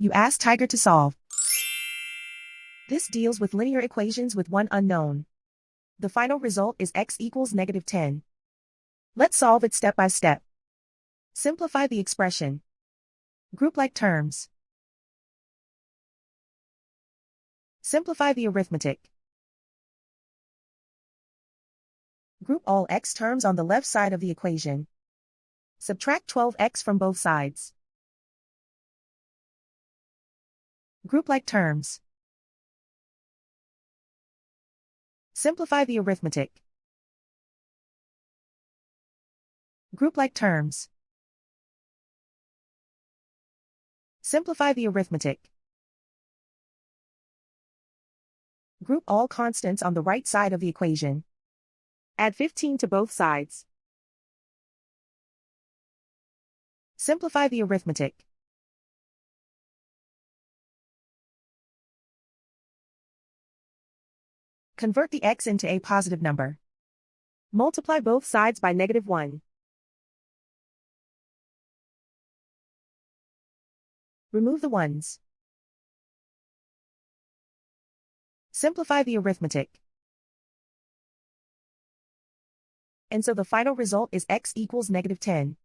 You ask Tiger to solve. This deals with linear equations with one unknown. The final result is x equals -10. Let's solve it step by step. Simplify the expression. Group like terms. Simplify the arithmetic. Group all x terms on the left side of the equation. Subtract 12x from both sides. Group like terms. Simplify the arithmetic. Group like terms. Simplify the arithmetic. Group all constants on the right side of the equation. Add 15 to both sides. Simplify the arithmetic. Convert the x into a positive number. Multiply both sides by -1. Remove the ones. Simplify the arithmetic. And so the final result is x equals -10.